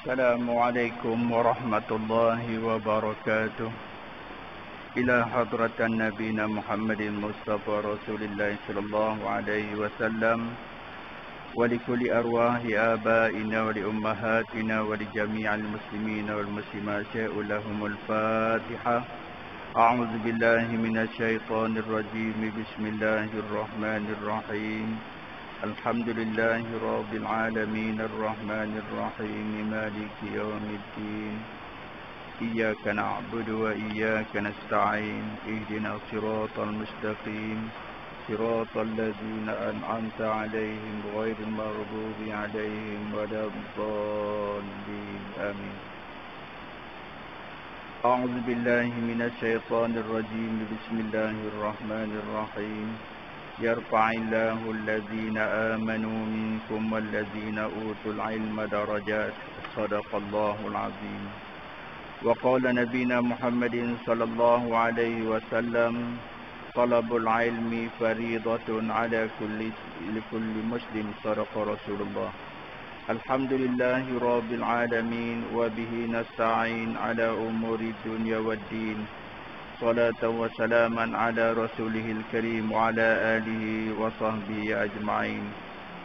السلام عليكم ورحمة الله وبركاته. إلى حضرة نبينا محمد المصطفى رسول الله صلى الله عليه وسلم ولكل أرواح آبائنا ولأمهاتنا ولجميع المسلمين والمسلمات لهم الفاتحة. أعوذ بالله من الشيطان الرجيم. بسم الله الرحمن الرحيم. الحمد لله رب العالمين الرحمن الرحيم مالك يوم الدين. إياك نعبد وإياك نستعين. اهدنا الصراط المستقيم صراط الذين أنعمت عليهم غير المغضوب عليهم ولا الضالين آمين. أعوذ بالله من الشيطان الرجيم. بسم الله الرحمن الرحيم. يرفع الله الذين آمنوا منكم والذين أوتوا العلم درجات. صدق الله العظيم. وقال نبينا محمد صلى الله عليه وسلم طلب العلم فريضة على كل مسلم. صدق رسول الله. الحمد لله رب العالمين وبه نستعين على أمور الدنيا والدين. صلاة وسلاما على رسوله الكريم وعلى آله وصحبه أجمعين.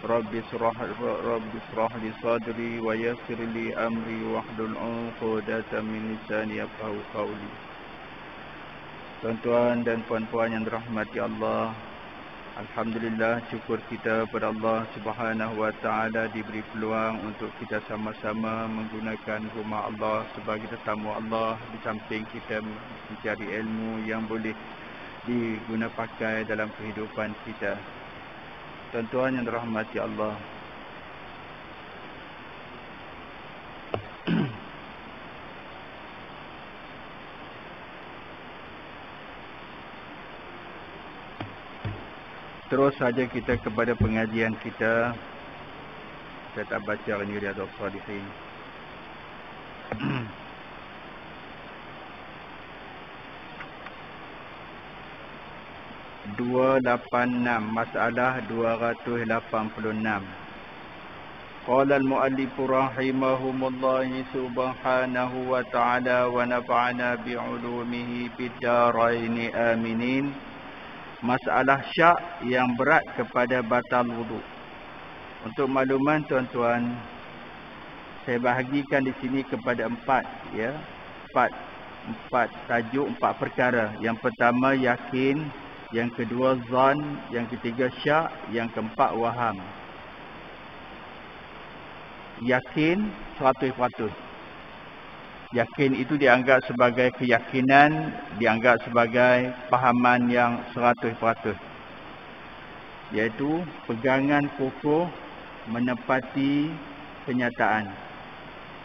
رب اشرح لي صدري ويسر لي أمري واحلل عقدة من لساني يفقهوا قولي. Tuan-tuan dan puan-puan yang dirahmati Allah, alhamdulillah, syukur kita pada Allah Subhanahu wa taala diberi peluang untuk kita sama-sama menggunakan rumah Allah sebagai tetamu Allah, di samping kita mencari ilmu yang boleh diguna pakai dalam kehidupan kita. Tuan-tuan yang dirahmati Allah, terus saja kita kepada pengajian kita. Saya tak baca ini Riyadhus Shalihin. Masalah 286. Qala al-muallif rahimahumullah subhanahu wa ta'ala wa nafa'ana bi'ulumihi fid dharain aminin. Masalah syak yang berat kepada batal wudu. Untuk makluman tuan-tuan, saya bahagikan di sini kepada empat tajuk, empat perkara. Yang pertama yakin, yang kedua zan, yang ketiga syak, yang keempat waham. Yakin 100%. Yakin itu dianggap sebagai keyakinan, dianggap sebagai pahaman yang 100%. Iaitu pegangan kokoh menepati kenyataan.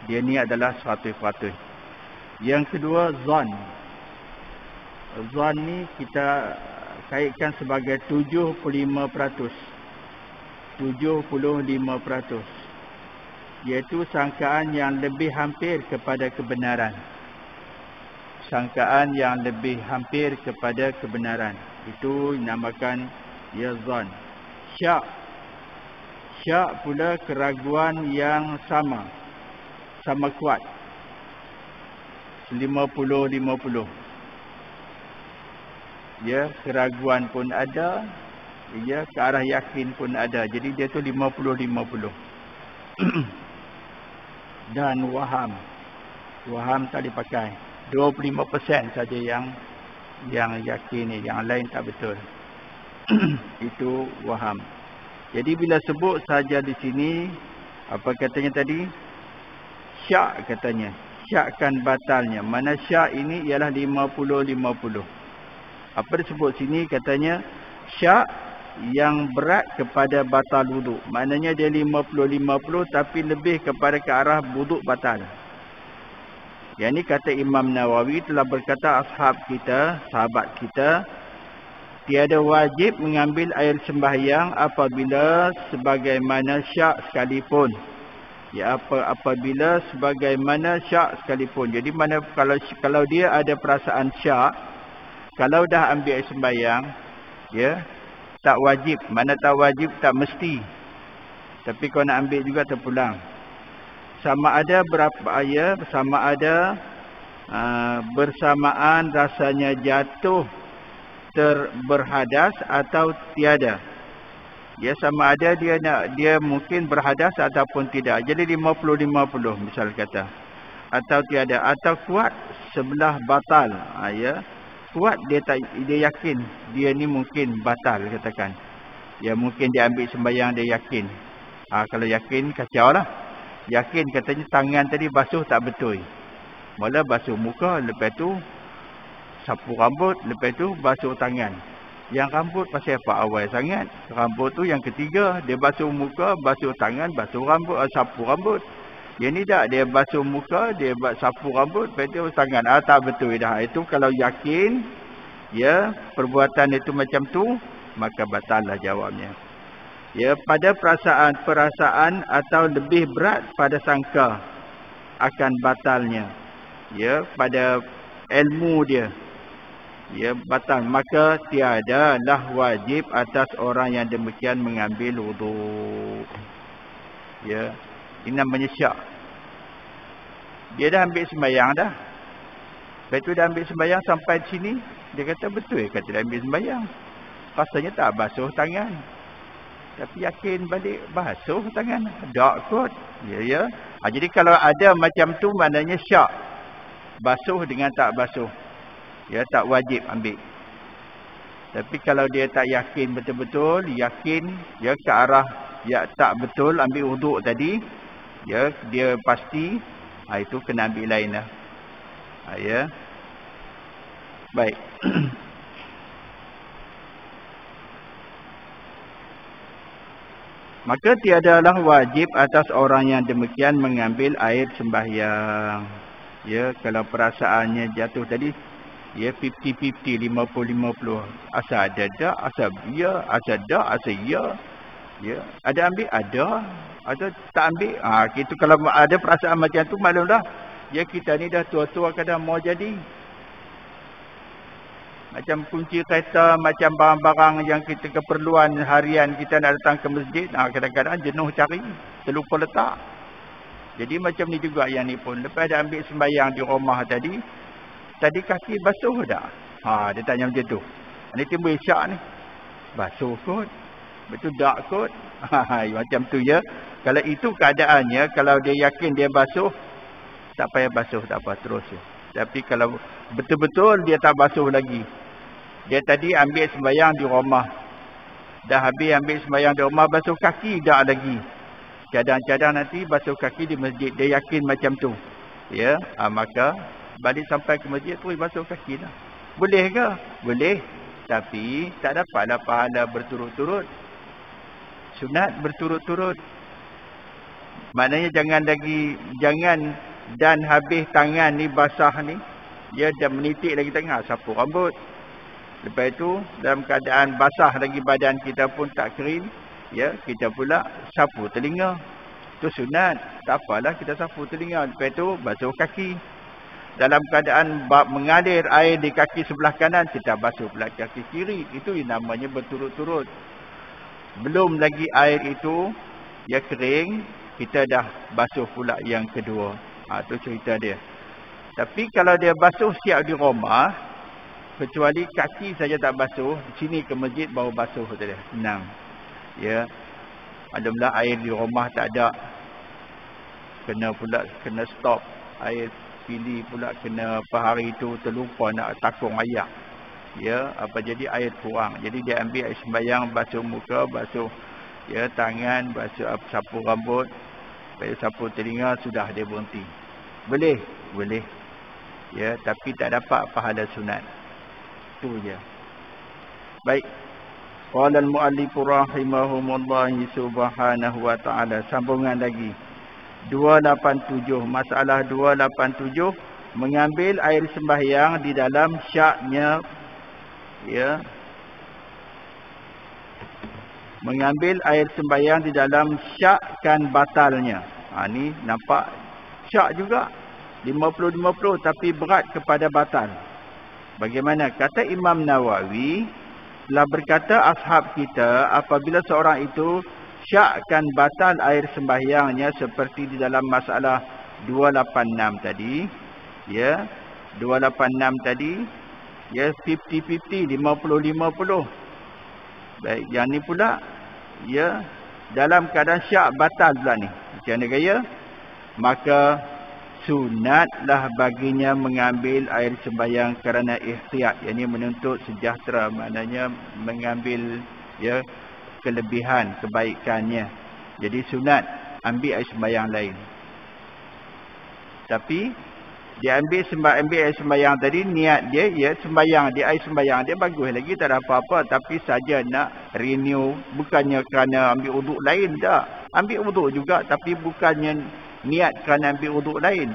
Dia ni adalah 100%. Yang kedua zon. Zon ni kita kaitkan sebagai 75%. 75%. Iaitu sangkaan yang lebih hampir kepada kebenaran. Sangkaan yang lebih hampir kepada kebenaran. Itu dinamakan zon. Syak. Syak pula keraguan yang sama kuat. 50-50. Ya, keraguan pun ada, ya, ke arah yakin pun ada. Jadi dia tu 50-50. Dan waham tak dipakai. 25% saja yang yakin ni, yang lain tak betul. Itu waham. Jadi bila sebut saja di sini, apa katanya tadi? Syak katanya. Syakkan batalnya. Mana syak ini ialah 50-50. Apa disebut sini katanya? Syak yang berat kepada batal wuduk. Maknanya dia 50-50 tapi lebih kepada ke arah wuduk batal. Yang ini kata Imam Nawawi telah berkata sahabat kita tiada wajib mengambil air sembahyang apabila sebagaimana syak sekalipun. Ya, apabila sebagaimana syak sekalipun. Jadi mana kalau dia ada perasaan syak, kalau dah ambil air sembahyang, ya, tak wajib. Mana tak wajib, tak mesti. Tapi kau nak ambil juga terpulang. sama ada bersamaan rasanya jatuh berhadas atau tiada. Ya, sama ada dia mungkin berhadas ataupun tidak. Jadi 50-50 misal kata. Atau tiada, atau kuat sebelah batal. Ya. Kuat dia yakin dia ni mungkin batal katakan. Ya, mungkin dia ambil sembahyang dia yakin. Kalau yakin kacau lah. Yakin katanya tangan tadi basuh tak betul. Mula basuh muka, lepas tu sapu rambut, lepas tu basuh tangan. Yang rambut pasal apa awal sangat? Rambut tu yang ketiga, dia basuh muka, basuh tangan, basuh rambut, sapu rambut. Yang ni tak, dia basuh muka, dia sapu rambut, lepas tu tangan. Tak betul dah. Itu kalau yakin, ya, perbuatan itu macam tu, maka batal lah jawabnya. Ya, pada perasaan atau lebih berat pada sangka akan batalnya. Ya, pada ilmu dia. Ya, batal. Maka tiadalah wajib atas orang yang demikian mengambil wuduk. Ya, ini namanya syak. Dia dah ambil sembahyang dah. Lepas tu dah ambil sembahyang sampai di sini. Dia kata betul kata dia ambil sembahyang. Rasanya tak basuh tangan. Tapi yakin balik basuh tangan. Tak kot. Ya. Jadi kalau ada macam tu maknanya syak. Basuh dengan tak basuh. Ya, tak wajib ambil. Tapi kalau dia tak yakin betul-betul, yakin ya ke arah ya tak betul ambil wuduk tadi, ya dia pasti, itu kena ambil lain lah. Ya. Baik. Maka tiadalah wajib atas orang yang demikian mengambil air sembahyang. Ya, kalau perasaannya jatuh tadi, ya 50-50, 50-50. Asal ada tak, asal ya, asal tak, asal ya. Ya, ada ambil, ada tak ambil. Itu kalau ada perasaan macam tu maklumlah, ya kita ni dah tua-tua kadang mau jadi. Macam kunci kereta, macam barang-barang yang kita keperluan harian kita nak datang ke masjid, kadang-kadang jenuh cari, terlupa letak. Jadi macam ni juga yang ni pun. Lepas dah ambil sembahyang di rumah tadi kaki basuh tak? Dia tanya macam tu. Ni timbul syak ni. Basuh kot. Betul tak kot? Macam tu ya. Kalau itu keadaannya, kalau dia yakin dia basuh, tak payah basuh, tak apa, terus. Tapi kalau betul-betul dia tak basuh lagi. Dia tadi ambil sembahyang di rumah. Dah habis ambil sembahyang di rumah, basuh kaki tak lagi. Cadang-cadang nanti basuh kaki di masjid. Dia yakin macam tu. Ya, maka balik sampai ke masjid terus basuh kaki lah. Boleh ke? Boleh. Tapi tak dapatlah pahala berturut-turut. Sunat berturut-turut. Maknanya jangan dan habis tangan ni basah ni, dia dah menitik lagi tangan, sapu rambut. Lepas itu dalam keadaan basah lagi badan kita pun tak kering, ya, kita pula sapu telinga. Itu sunat. Tak apalah kita sapu telinga. Lepas itu basuh kaki. Dalam keadaan mengalir air di kaki sebelah kanan, kita basuh pula kaki kiri. Itu namanya berturut-turut. Belum lagi air itu ya kering, kita dah basuh pula yang kedua. Itu cerita dia. Tapi kalau dia basuh siap di rumah, kecuali kaki saja tak basuh, sini ke masjid baru basuh dia. Senang. Ya. Alhamdulillah air di rumah tak ada. Kena stop. Air pilih pula kena hari itu terlupa nak takung ayak. Ya, jadi air kurang. Jadi dia ambil air sembahyang, basuh muka, basuh ya tangan, basuh sapu rambut, sapu telinga, sudah dia berhenti. Boleh. Ya, tapi tak dapat pahala sunat. Itu je. Baik. Qala al-muallif rahimahumullah subhanahu wa ta'ala. Sambungan lagi. 287. Masalah 287. Mengambil air sembahyang di dalam syaknya. Ya. Mengambil air sembahyang di dalam syakkan batalnya. Ni nampak syak juga. 50-50 tapi berat kepada batal. Bagaimana? Kata Imam Nawawi, telah berkata ashab kita, apabila seorang itu syakkan batal air sembahyangnya seperti di dalam masalah 286 tadi. Ya, 286 tadi, ya 50-50, 50-50. Baik, yang ni pula, ya, dalam keadaan syak batal pula ni. Macam mana gaya? Maka sunatlah baginya mengambil air sembahyang kerana ihtiyat, yakni menuntut sejahtera, maknanya mengambil, ya, kelebihan kebaikannya. Jadi sunat ambil air sembahyang lain. Tapi dia ambil air sembahyang tadi, niat dia, ya, sembahyang dia, air sembahyang dia bagus lagi, tak ada apa-apa, tapi saja nak renew, bukannya kerana ambil wuduk lain, tak. Ambil wuduk juga, tapi bukannya niat kerana ambil wuduk lain.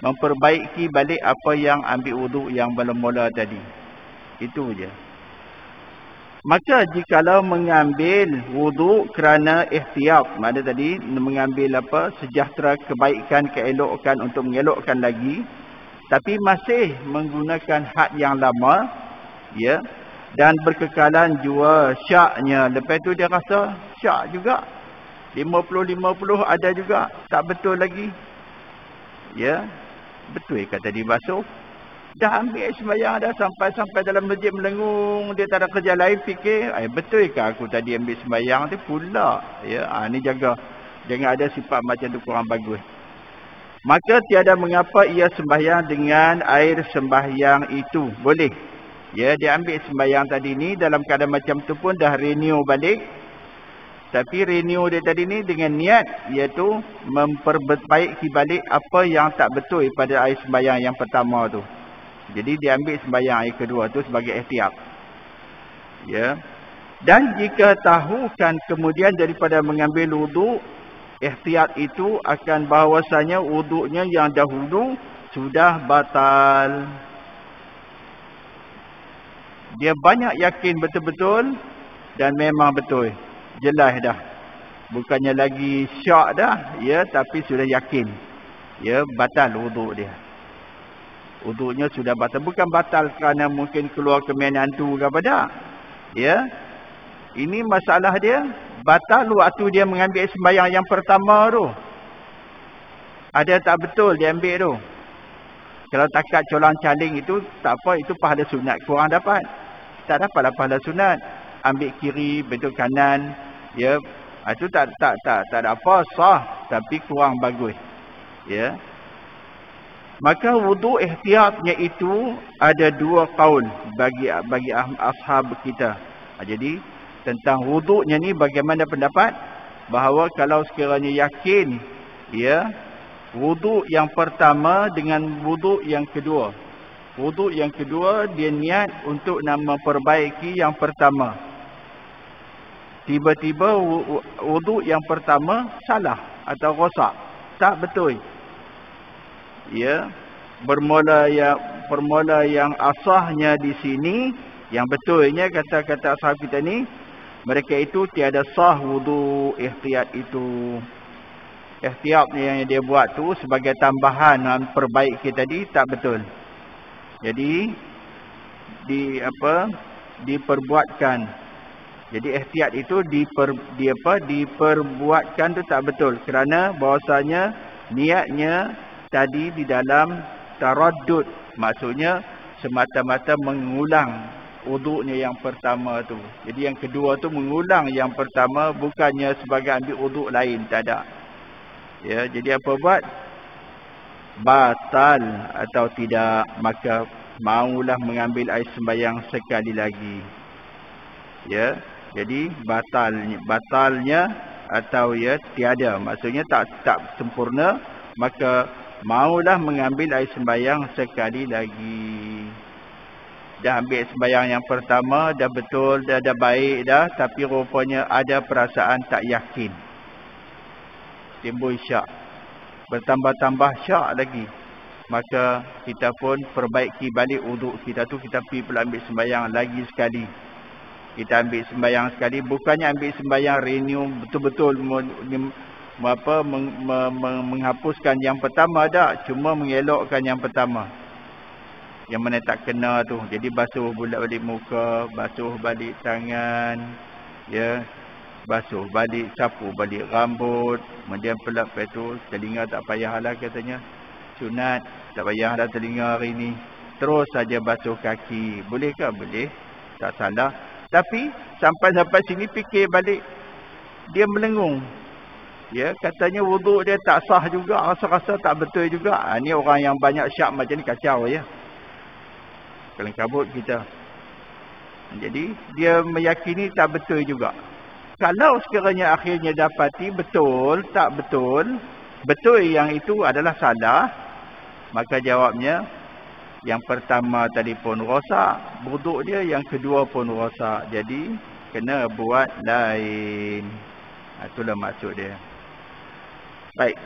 Memperbaiki balik apa yang ambil wuduk yang mula-mula tadi. Itu je. Maka jikalau mengambil wuduk kerana ihtiyat, makna tadi mengambil apa, sejahtera, kebaikan, keelokkan untuk mengelokkan lagi, tapi masih menggunakan had yang lama, ya, dan berkekalan jua syaknya. Lepas tu dia rasa syak juga, 50-50 ada juga, tak betul lagi. Ya, betul kata dia basuh. Dah ambil sembahyang dah, sampai dalam masjid melengung, dia tak ada kerja lain, fikir, betul ke aku tadi ambil sembahyang tu pula. Ya, ni jaga. Jangan ada sifat macam tu, kurang bagus. Maka tiada mengapa ia sembahyang dengan air sembahyang itu. Boleh. Ya, dia ambil sembahyang tadi ni dalam keadaan macam tu pun dah renew balik. Tapi renew dia tadi ni dengan niat, iaitu memperbaiki balik apa yang tak betul pada air sembahyang yang pertama tu. Jadi dia ambil sembahyang air kedua tu sebagai ihtiyat. Ya. Dan jika tahukan kemudian daripada mengambil wuduk, ihtiyat itu akan bahawasanya wuduknya yang dahulu sudah batal. Dia banyak yakin betul-betul dan memang betul. Jelas dah. Bukannya lagi syak dah, ya, tapi sudah yakin. Ya, batal wuduk dia. Wuduknya sudah batal. Bukan batal kerana mungkin keluar kemian hantu ke apa, tak. Ya. Ini masalah dia batal waktu dia mengambil sembahyang yang pertama tu. Ada tak betul dia ambil tu. Kalau takat colang caling itu tak apa, itu pahala sunat kurang dapat. Tak dapatlah pahala sunat. Ambil kiri, betul kanan, ya. Itu tak ada apa, sah, tapi kurang bagus. Ya. Maka wuduk ihtiyatnya itu ada dua qaul bagi ashab kita. Jadi tentang wuduknya ni bagaimana pendapat? Bahawa kalau sekiranya yakin, ya, wuduk yang pertama dengan wuduk yang kedua. Wuduk yang kedua dia niat untuk nak memperbaiki yang pertama. Tiba-tiba wuduk yang pertama salah atau rosak. Tak betul. Ya, permula yang asahnya di sini, yang betulnya kata-kata ashab kita ni, mereka itu tiada sah wuduk ihtiyat itu. Ihtiyat yang dia buat tu sebagai tambahan perbaiki tadi tak betul. Jadi diperbuatkan. Jadi ihtiyat itu diperbuatkan tu tak betul kerana bahawasanya niatnya tadi di dalam taraddud, maksudnya semata-mata mengulang wuduknya yang pertama tu. Jadi yang kedua tu mengulang yang pertama, bukannya sebagai ambil wuduk lain, tak ada. Ya, jadi apa buat? Batal atau tidak, maka maulah mengambil air sembahyang sekali lagi. Ya, jadi batalnya atau ya tiada, maksudnya tak sempurna, maka maulah mengambil air sembahyang sekali lagi. Dah ambil sembahyang yang pertama, dah betul, dah baik dah, tapi rupanya ada perasaan tak yakin. Timbul syak. Bertambah-tambah syak lagi. Maka kita pun perbaiki balik wuduk kita tu, kita pergi pula ambil sembahyang lagi sekali. Kita ambil sembahyang sekali, bukannya ambil sembahyang renew betul-betul menghapuskan yang pertama, tak, cuma mengelokkan yang pertama yang mana tak kena tu. Jadi basuh balik muka, basuh balik tangan, ya, basuh balik, sapu balik rambut, kemudian pelak petu, telinga tak payahlah katanya. Sunat, tak payahlah telinga hari ni. Terus saja basuh kaki. Bolehkah? Boleh. Tak salah. Tapi sampai sini fikir balik, dia melengung. Ya, katanya wuduk dia tak sah juga, rasa-rasa tak betul juga. Ni orang yang banyak syak macam ni kacau ya. Kelang kabut kita. Jadi dia meyakini tak betul juga. Kalau sekiranya akhirnya dapati betul, tak betul, betul yang itu adalah salah, maka jawabnya yang pertama tadi pun rosak wuduk dia, yang kedua pun rosak. Jadi kena buat lain. Itulah maksud dia. Baik.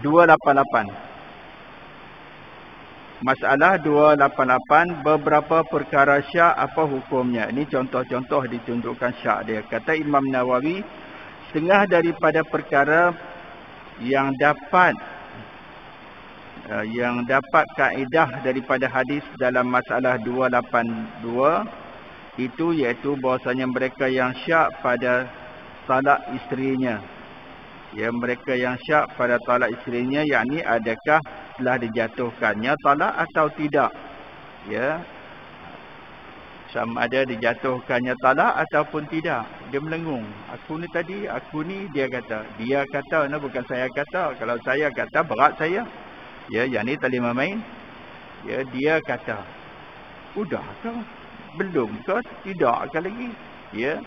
288. Masalah 288, beberapa perkara syak apa hukumnya? Ini contoh-contoh ditunjukkan syak dia. Kata Imam Nawawi, setengah daripada perkara yang dapat kaedah daripada hadis dalam masalah 282 itu iaitu bahawasanya mereka yang syak pada talak isterinya. Ya, mereka yang syak pada talak isterinya, yakni adakah telah dijatuhkannya talak atau tidak. Ya, sama ada dijatuhkannya talak ataupun tidak. Dia melengung. Aku ni tadi, aku ni, dia kata. Dia kata, nah, bukan saya kata. Kalau saya kata, berat saya. Ya, yang ni tak boleh main. Ya, dia kata. Udah ke? Belum ke? Tidak ke lagi? Ya.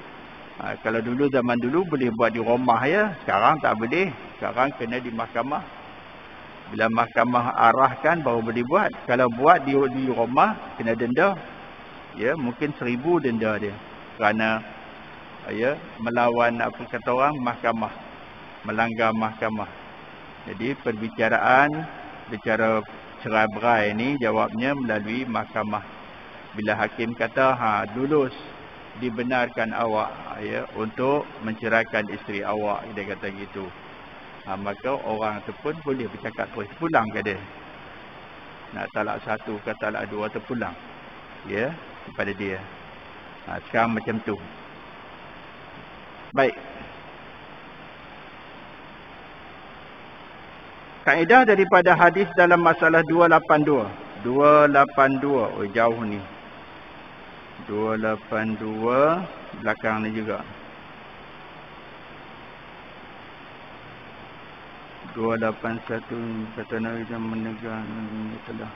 Kalau dulu, zaman dulu boleh buat di rumah ya. Sekarang tak boleh. Sekarang kena di mahkamah. Bila mahkamah arahkan baru boleh buat. Kalau buat di rumah kena denda. Ya, mungkin 1,000 denda dia. Kerana ya, melawan apa kata orang, mahkamah. Melanggar mahkamah. Jadi perbicaraan bicara cerai-berai ni jawabnya melalui mahkamah. Bila hakim kata lulus, dibenarkan awak ya untuk menceraikan isteri awak, dia kata gitu. Maka orang tu pun boleh bercakap terus, pulang ke dia. Nak talak 1 ke talak 2 tu pulang. Ya, kepada dia. Sekarang macam tu. Baik. Kaedah daripada hadis dalam masalah 282. 282. Oh, jauh ni. 282 belakang ni juga. 281 kata Nabi yang menegak telah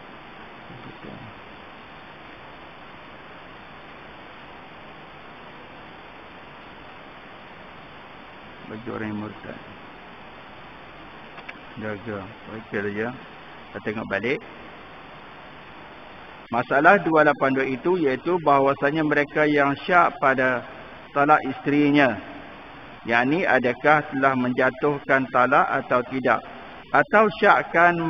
bagi orang yang murtad. Jaga. Baca saja. Kita tengok balik. Masalah 282 itu iaitu bahawasanya mereka yang syak pada talak isterinya, yakni adakah telah menjatuhkan talak atau tidak, atau syakkan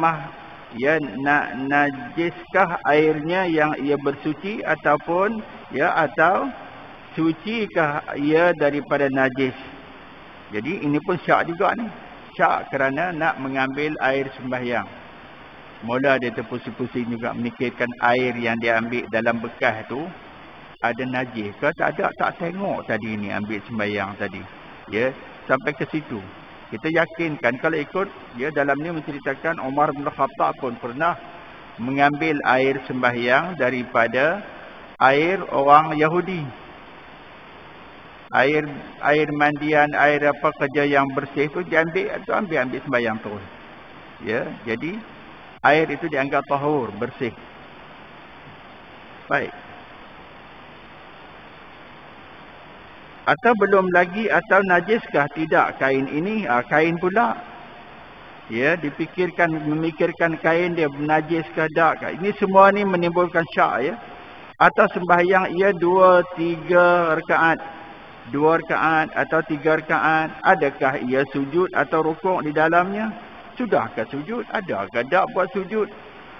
najiskah airnya yang ia bersuci, ataupun atau sucikah ia daripada najis. Jadi ini pun syak juga ni. Syak kerana nak mengambil air sembahyang. Mula dia terpusing-pusing juga memikirkan air yang dia ambil dalam bekas tu ada najis ke tak ada, tak tengok tadi ni ambil sembahyang tadi. Ya, sampai ke situ. Kita yakinkan kalau ikut dalam ni menceritakan Umar bin Khattab pun pernah mengambil air sembahyang daripada air orang Yahudi. Air mandian, air apa kerja yang bersih tu diambil, ambil sembahyang terus. Ya, jadi air itu dianggap tahur, bersih. Baik. Atau belum lagi, atau najiskah tidak kain ini? Kain pula. Ya, memikirkan kain dia najis ke tak. Ini semua ni menimbulkan syak ya. Atau sembahyang ia 2-3 rakaat. 2 rakaat atau 3 rakaat. Adakah ia sujud atau rukuk di dalamnya? Sudahkah sujud? Adakah tak buat sujud?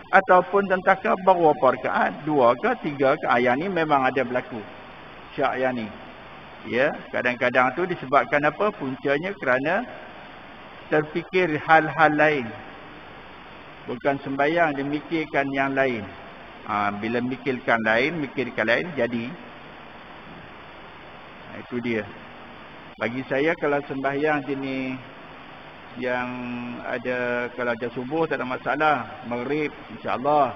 Ataupun tentakah baru apa rakaat? 2 ke 3 ke? Yang ni memang ada berlaku. Syak yang ni. Ya, kadang-kadang tu disebabkan apa? Puncanya kerana terfikir hal-hal lain. Bukan sembahyang, dia mikirkan yang lain. Bila mikirkan lain, jadi. Itu dia. Bagi saya kalau sembahyang jenis yang ada, kalau ada subuh tak ada masalah, maghrib insya-Allah,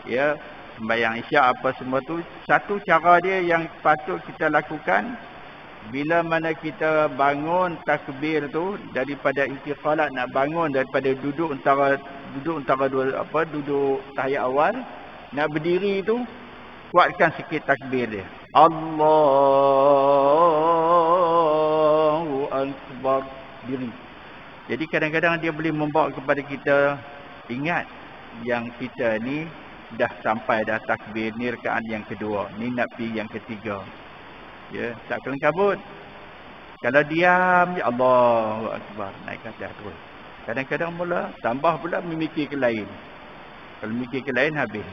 ya, sembahyang isyak apa semua tu, satu cara dia yang patut kita lakukan bila mana kita bangun takbir tu daripada intiqalat, nak bangun daripada duduk antara dua duduk tahiyat awal, nak berdiri tu kuatkan sikit takbir dia. Allahu akbar, diri. Jadi kadang-kadang dia boleh membawa kepada kita ingat yang kita ni dah sampai dah takbir, ni rakaat yang kedua, ni nak pergi yang ketiga. Ya, tak kelengkabut. Kalau diam je, Allahu akbar, naik ke atas terus. Kadang-kadang mula tambah pula memikir ke lain. Kalau mikir ke lain habis.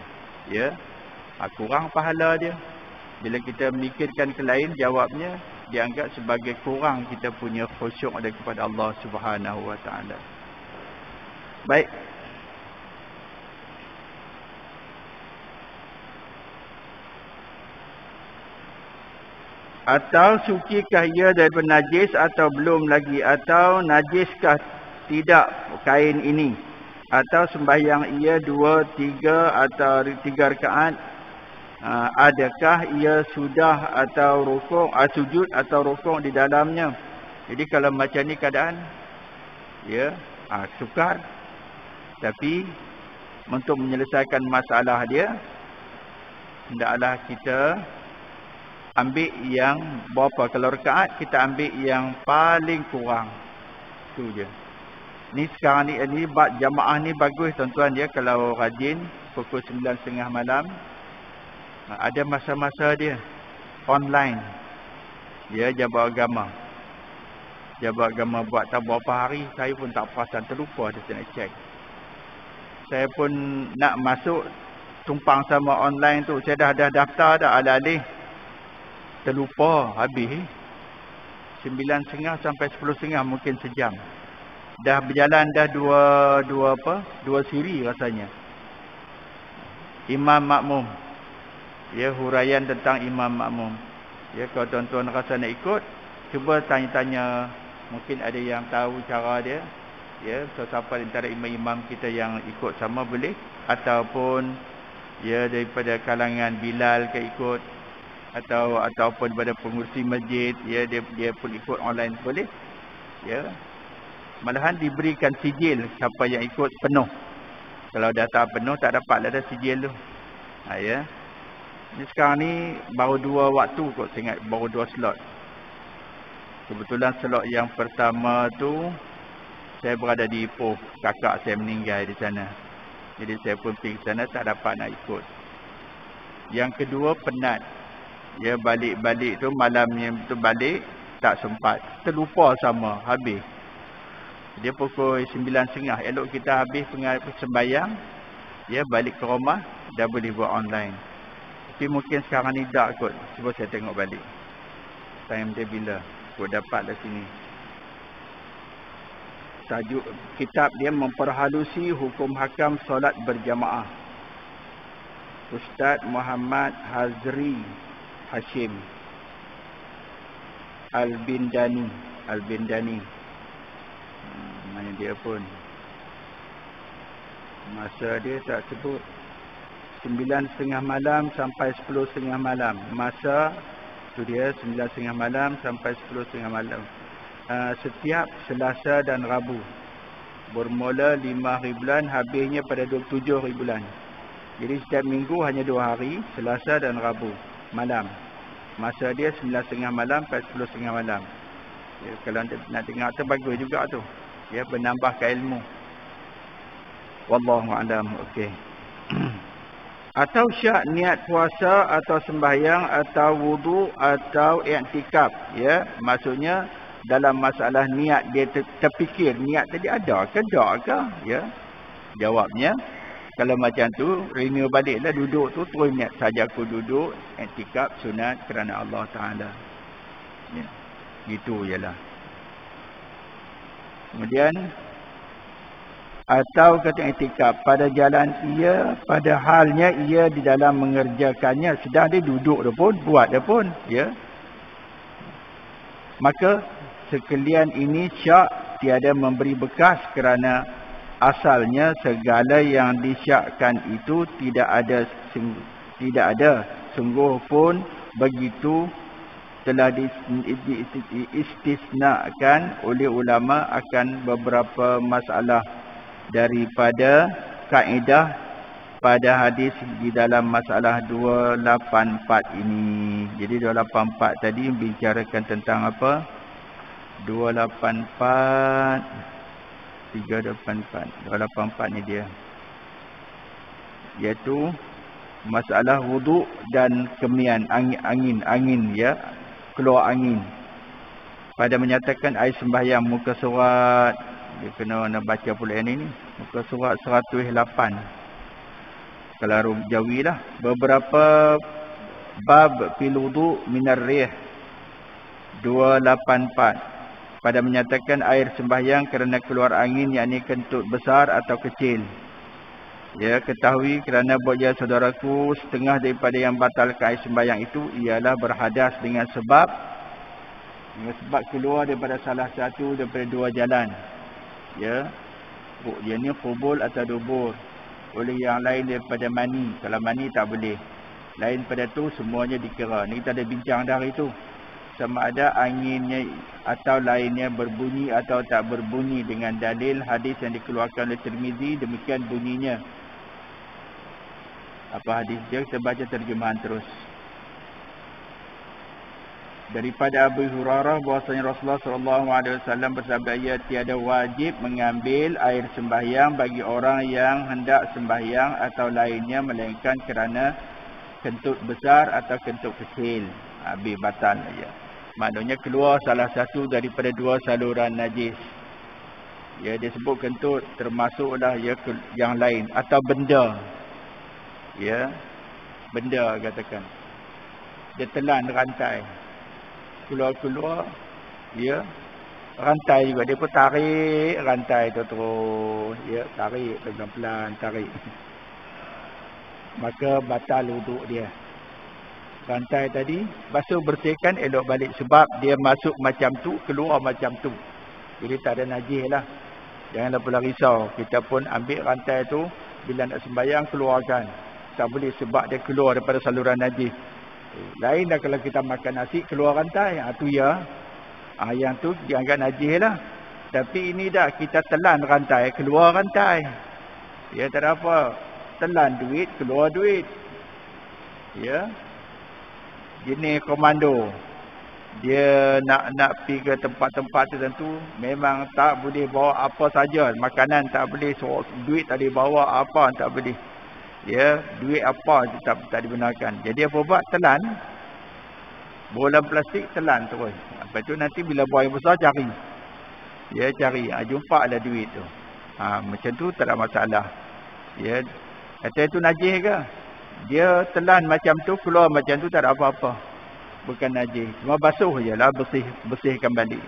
Ya. Kurang pahala dia. Bila kita memikirkan ke lain, jawabnya dianggap sebagai kurang kita punya khusyuk ada kepada Allah Subhanahu wa taala. Baik. Atau sukikah ia daripada najis atau belum lagi, atau najiskah tidak kain ini, atau sembahyang ia 2, 3 atau 3 rakaat, adakah ia sudah atau rukuk, sujud atau rukuk di dalamnya. Jadi kalau macam ni keadaan, ya, sukar, tapi untuk menyelesaikan masalah dia, hendaklah kita ambil yang berapa. Kalau rakaat kita ambil yang paling kurang. Tu je. Ni sekarang ni bab jamaah ni bagus tuan-tuan ya, kalau rajin pukul 9.30 malam. Ada masa-masa dia online. Ya, Jabat Agama. Jabat Agama buat tak berapa hari, saya pun tak perasan, terlupa dah saya nak check. Saya pun nak masuk tumpang sama online tu, saya dah daftar dah ala-alih. Terlupa, habis 9.30 sampai 10.30, mungkin sejam. Dah berjalan dah dua siri rasanya. Imam makmum. Ya, huraian tentang imam makmum. Ya, kalau tuan-tuan rasa nak ikut, cuba tanya-tanya, mungkin ada yang tahu cara dia. Ya, siapa antara imam-imam kita yang ikut sama boleh, ataupun ya daripada kalangan Bilal ke ikut, ataupun pada pengurusi masjid, ya dia pun ikut online boleh. Ya. Malahan diberikan sijil siapa yang ikut penuh. Kalau dah tak penuh tak dapat ada sijil tu. Ya. Ni sekarang ni baru 2 waktu kot, saya ingat baru 2 slot. Kebetulan slot yang pertama tu saya berada di Ipoh, kakak saya meninggal di sana. Jadi saya pun pergi ke sana, tak dapat nak ikut. Yang kedua penat. Ya, balik-balik tu malamnya tu balik tak sempat, terlupa sama, habis. Dia pukul 9.30, elok kita habis sembahyang, ya balik ke rumah dah boleh buat online. Tapi mungkin sekarang ni tak kot. Cuba saya tengok balik time dia bila kot dapat dah sini. Tajuk kitab dia memperhalusi hukum hakam solat berjamaah. Ustaz Muhammad Hazri Hashim Al-Bindani. Mana dia pun. Masa dia tak sebut. 9.30 malam sampai 10.30 malam. Masa tu dia 9.30 malam sampai 10.30 malam. Setiap Selasa dan Rabu. Bermula 5 hari bulan, habisnya pada 27 hari bulan. Jadi setiap minggu hanya 2 hari, Selasa dan Rabu malam. Masa dia 9.30 malam sampai 10.30 malam. Ya, kalau nak tengok tu bagus juga tu. Ya, menambahkan ilmu. Wallahu a'lam. Okey. Atau syak niat puasa atau sembahyang atau wudu atau i'tikaf, ya. Maksudnya dalam masalah niat dia terfikir niat tadi ada ke tak ke, ya. Jawabnya kalau macam tu renew baliklah, duduk tu terus niat saja aku duduk i'tikaf sunat kerana Allah Taala. Ya. Gitu jelah. Kemudian atau kata i'tikaf pada jalan ia, pada halnya ia di dalam mengerjakannya, sedang dia duduk dah pun, buat dah pun, ya. Maka sekalian ini syak tiada memberi bekas, kerana asalnya segala yang disyakkan itu tidak ada sungguh pun begitu telah diistisnakan oleh ulama akan beberapa masalah daripada kaedah pada hadis di dalam masalah 284 ini. Jadi 284 tadi membicarakan tentang apa? 284 ni dia, iaitu masalah wuduk dan kemian, angin ya, keluar angin. Pada menyatakan air sembahyang, muka surat, dia kena baca pula yang ini, muka surat 108 kalau Jawi lah. Beberapa bab fil wudu minar rih 284 pada menyatakan air sembahyang kerana keluar angin, yakni kentut besar atau kecil. Ya, ketahui kerana buatnya saudaraku, setengah daripada yang batalkan air sembahyang itu ialah berhadas dengan sebab keluar daripada salah satu daripada dua jalan. Ya, dia ni qubul atau dubur. Oleh yang lain daripada mani. Kalau mani tak boleh. Lain pada tu semuanya dikira. Ni kita ada bincang dah hari tu. Sama ada anginnya atau lainnya berbunyi atau tak berbunyi dengan dalil hadis yang dikeluarkan oleh Tirmizi. Demikian bunyinya. Apa hadis dia? Kita baca terjemahan terus. Daripada Abu Hurairah bahwasanya Rasulullah SAW bersabda, ia tiada wajib mengambil air sembahyang bagi orang yang hendak sembahyang atau lainnya, melainkan kerana kentut besar atau kentut kecil. Habis batal ya. Maknanya keluar salah satu daripada dua saluran najis. Ya, dia sebut kentut, termasuklah ya yang lain atau benda. Ya, benda katakan. Dia telan rantai. Keluar-keluar, ya, rantai juga. Dia pun tarik rantai tu terus. Ya, tarik pelan-pelan, tarik. Maka batal wuduk dia. Rantai tadi, basuh bersihkan, elok balik. Sebab dia masuk macam tu, keluar macam tu. Jadi tak ada najis lah. Janganlah pula risau. Kita pun ambil rantai tu, bila nak sembahyang, keluarkan. Tak boleh sebab dia keluar daripada saluran najis. Lain dah kalau kita makan nasi keluar rantai, tu ya. Yang tu dianggap najis lah. Tapi ini dah kita telan rantai, keluar rantai. Ya, tak ada apa. Telan duit, keluar duit. Ya. Jenis komando. Dia nak pergi ke tempat-tempat tertentu, memang tak boleh bawa apa saja. Makanan tak boleh, duit tak boleh bawa, apa tak boleh. Ya, duit apa tak dibenarkan. Jadi apa buat? Telan. Bola plastik telan terus. Lepas tu nanti bila buang yang besar cari. Ya, cari. Jumpa ada duit tu. Macam tu tak ada masalah. Ya, kata itu najis ke? Dia telan macam tu, keluar macam tu, tak ada apa-apa. Bukan najis. Cuma basuh je lah, bersihkan balik.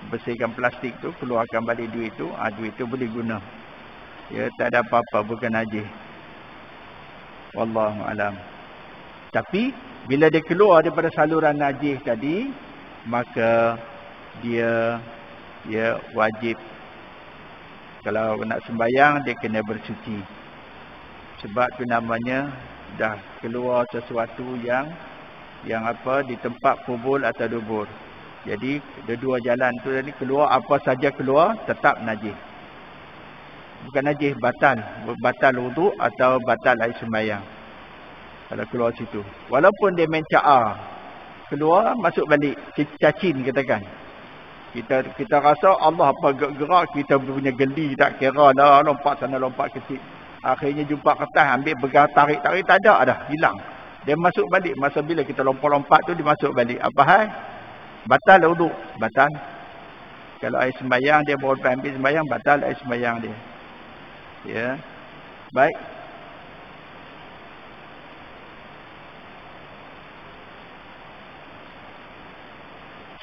Bersihkan plastik tu, keluarkan balik duit tu. Duit tu boleh guna. Ya, tak ada apa-apa, bukan najis. Wallahu alam. Tapi bila dia keluar daripada saluran najis tadi, maka dia wajib, kalau nak sembahyang dia kena bersuci. Sebab tu namanya dah keluar sesuatu yang apa, di tempat kubul atau dubur. Jadi dua jalan tu tadi keluar, apa saja keluar tetap najis. Bukan najis, batal wuduk atau batal air sembahyang. Kalau keluar situ, walaupun dia main caar, keluar masuk balik, cacin katakan. Kita rasa Allah apa gerak, kita punya geli tak kira dah, lompat sana lompat kecil. Akhirnya jumpa kertas, ambil pegang, tarik tak ada dah, hilang. Dia masuk balik. Masa bila kita lompat-lompat tu dia masuk balik. Apa hal? Batal wuduk, batal. Kalau air sembahyang dia baru ambil sembahyang, batal air sembahyang dia. Ya. Baik.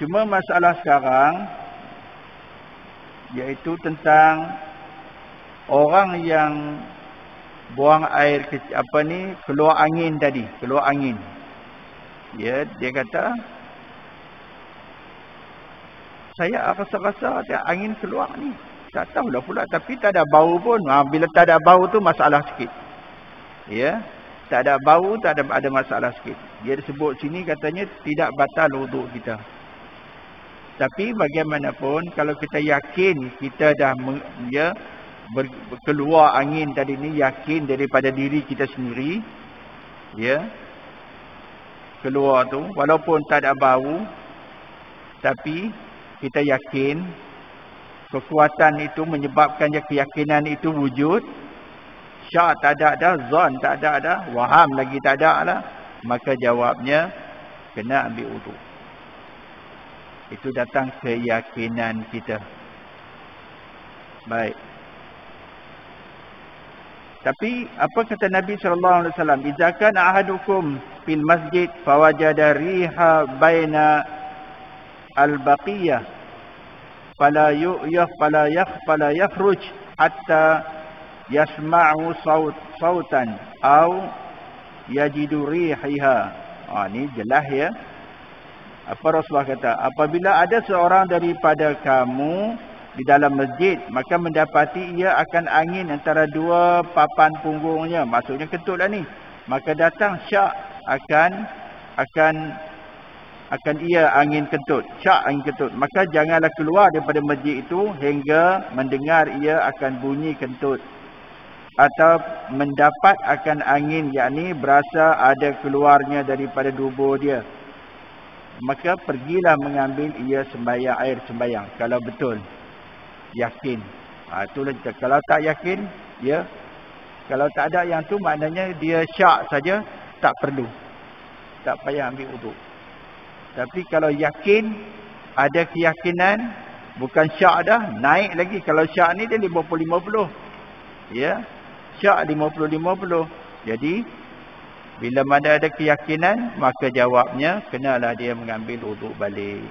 Cuma masalah sekarang iaitu tentang orang yang buang air keluar angin tadi, keluar angin. Ya, dia kata saya rasa-rasa ada angin keluar ni. Tak tahulah pula, tapi tak ada bau pun. Bila tak ada bau tu masalah sikit. Ya, tak ada bau, tak ada masalah sikit. Dia disebut sini katanya tidak batal wuduk kita. Tapi bagaimanapun kalau kita yakin kita dah keluar angin tadi ni, yakin daripada diri kita sendiri, ya, keluar tu walaupun tak ada bau, tapi kita yakin kekuatan itu menyebabkan keyakinan itu wujud. Syak tak ada dah, zon tak ada dah, waham lagi tak ada lah, maka jawabnya kena ambil wuduk. Itu datang keyakinan kita. Baik. Tapi apa kata Nabi SAW? Idza kana ahadukum fil masjid fawajada riha baina al-baqiyah fala yakhruj hatta yasma'u sautan aw yajidu rihiha. Ni jelas ya. Apa Rasulullah kata? Apabila ada seorang daripada kamu di dalam masjid, maka mendapati ia akan angin antara dua papan punggungnya. Maksudnya kentut lah ni. Maka datang syak akan ia angin kentut. Syak angin kentut. Maka janganlah keluar daripada masjid itu hingga mendengar ia akan bunyi kentut. Atau mendapat akan angin, yakni berasa ada keluarnya daripada dubur dia. Maka pergilah mengambil ia sembahyang, air sembahyang. Kalau betul yakin. Itulah kita. Kalau tak yakin, ya. Kalau tak ada yang tu maknanya dia syak saja, tak perlu. Tak payah ambil wuduk. Tapi kalau yakin, ada keyakinan, bukan syak dah, naik lagi. Kalau syak ni dia 50-50. Ya. Syak 50-50. Jadi bila mana ada keyakinan, maka jawabnya kenalah dia mengambil wuduk balik.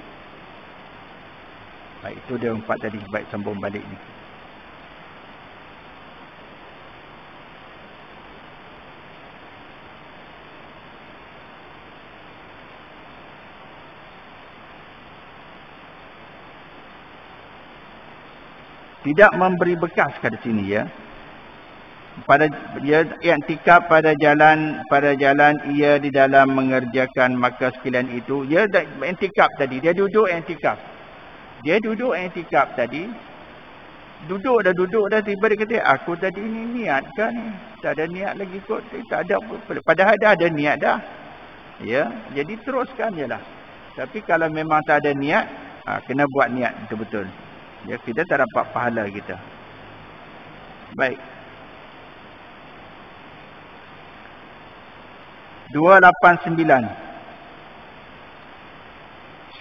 Baik, itu dia 4 tadi. Baik, sambung balik ni. Tidak memberi bekas kat sini ya. Pada dia i'tikaf pada jalan ia di dalam mengerjakan, maka sekalian itu dia i'tikaf tadi, dia duduk i'tikaf tadi, duduk dah tiba dia kata aku tadi ni niat kan ni, tak ada niat lagi kot, tak ada, padahal dah ada niat dah ya, jadi teruskan je lah. Tapi kalau memang tak ada niat, kena buat niat betul-betul ya, kita tak dapat pahala kita. Baik, 289.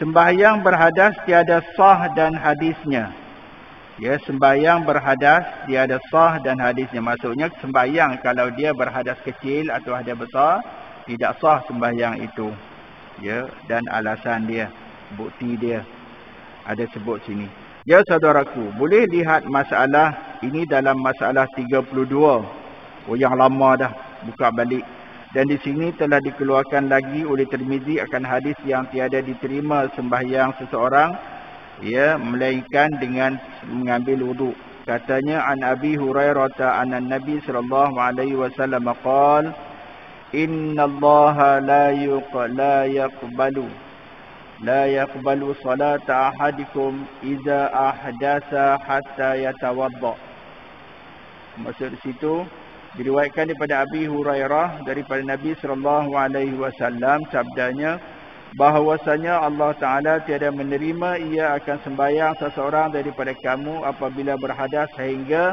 Sembahyang berhadas tiada sah dan hadisnya. Ya, sembahyang berhadas tiada sah dan hadisnya. Maksudnya sembahyang kalau dia berhadas kecil atau hadas besar, tidak sah sembahyang itu. Ya, dan alasan dia, bukti dia ada sebut sini. Ya saudaraku, boleh lihat masalah ini dalam masalah 32. Yang lama dah, buka balik. Dan di sini telah dikeluarkan lagi oleh Tirmizi akan hadis yang tiada diterima sembahyang seseorang ya melainkan dengan mengambil wuduk. Katanya an Abi Hurairah anna Nabi sallallahu alaihi wasallam qala innallaha la yaqbalu salata ahadikum idza ahdatha hatta yatawadda. Maksud di situ diriwayatkan daripada Abi Hurairah daripada Nabi SAW sabdanya bahawasanya Allah Ta'ala tiada menerima ia akan sembahyang seseorang daripada kamu apabila berhadas hingga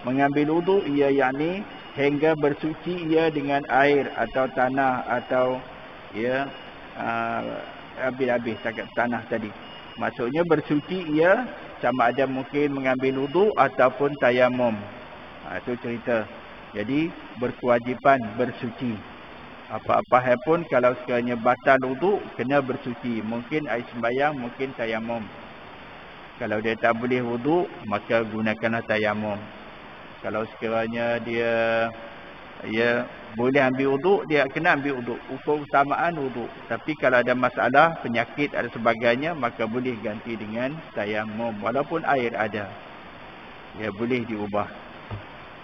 mengambil wuduk, ia yakni hingga bersuci ia dengan air atau tanah atau ya habis-habis tanah tadi. Maksudnya bersuci ia sama ada mungkin mengambil wuduk ataupun tayamum. Itu cerita. Jadi berkewajipan bersuci. Apa-apa hal pun kalau sekiranya batal wuduk, kena bersuci. Mungkin air sembahyang, mungkin tayamum. Kalau dia tak boleh wuduk, maka gunakanlah tayamum. Kalau sekiranya dia Ya, boleh ambil wuduk, dia kena ambil wuduk. Ukur utamaan wuduk. Tapi kalau ada masalah, penyakit ada sebagainya, maka boleh ganti dengan tayamum. Walaupun air ada. Ya, boleh diubah.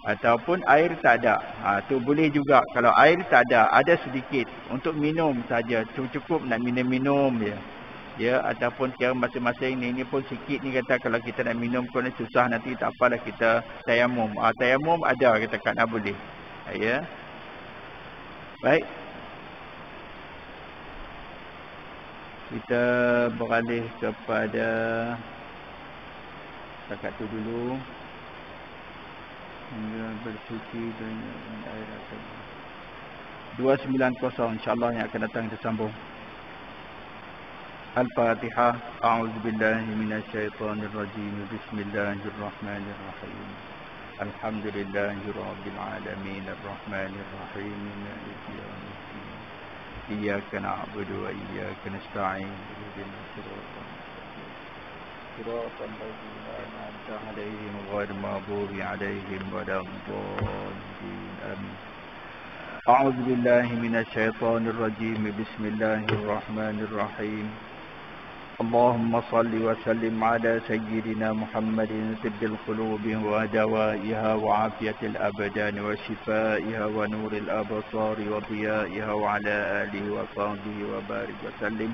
Ataupun air tak ada. Tu boleh juga. Kalau air tak ada sedikit. Untuk minum saja. Cukup nak minum-minum je. Ya, ataupun kira masing-masing ni pun sikit ni kata kalau kita nak minum pun susah nanti tak apalah kita tayamum. Tayamum ada kita kata boleh. Ya. Baik. Kita beralih kepada setakat tu dulu. Hingga bersuci dengan air asam. 290 insya-Allah yang akan datang kita sambung. Al-Fatihah. A'udzubillahi minasyaitonirrajim. Bismillahirrahmanirrahim. Alhamdulillahirabbil alamin arrahmanir rahim maliki yaumiddin. Iyyaka na'budu wa iyyaka nasta'in. Ihdinas siratal mustaqim. Siratal ladzina an'amta 'alaihim ghairil maghdubi 'alaihim waladdallin. Amin. A'udzu billahi minasyaitonir rajim. Bismillahirrahmanir rahim. اللهم صل وسلم على سيدنا محمد طب القلوب ودوائها وعافية الأبدان وشفائها ونور الأبصار وضيائها وعلى آله وصحبه وبارك وسلم.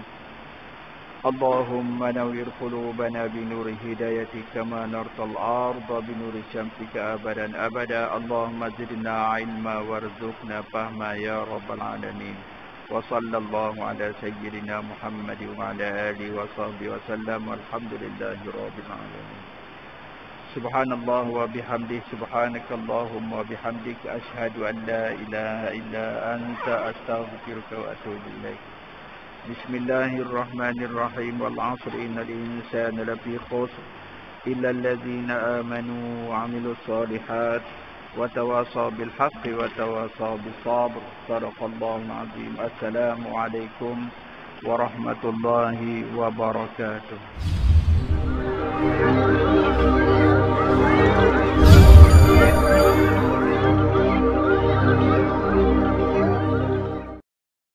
اللهم نور قلوبنا بنور هدايتك كما نرت الأرض بنور شمسك أبدا أبدا. اللهم زدنا علما وارزقنا فهما يا رب العالمين. وصلى الله على سيدنا محمد وعلى آله وصحبه وسلم والحمد لله رب العالمين. سبحان الله وبحمده. سبحانك اللهم وبحمدك أشهد أن لا إله إلا أنت أستغفرك وأتوب إليك. بسم الله الرحمن الرحيم. والعصر إن الإنسان لفي خسر إلا الذين آمنوا وعملوا الصالحات وتواصوا بالحق وتواصوا بالصبر. صدق الله العظيم. السلام عليكم ورحمة الله وبركاته.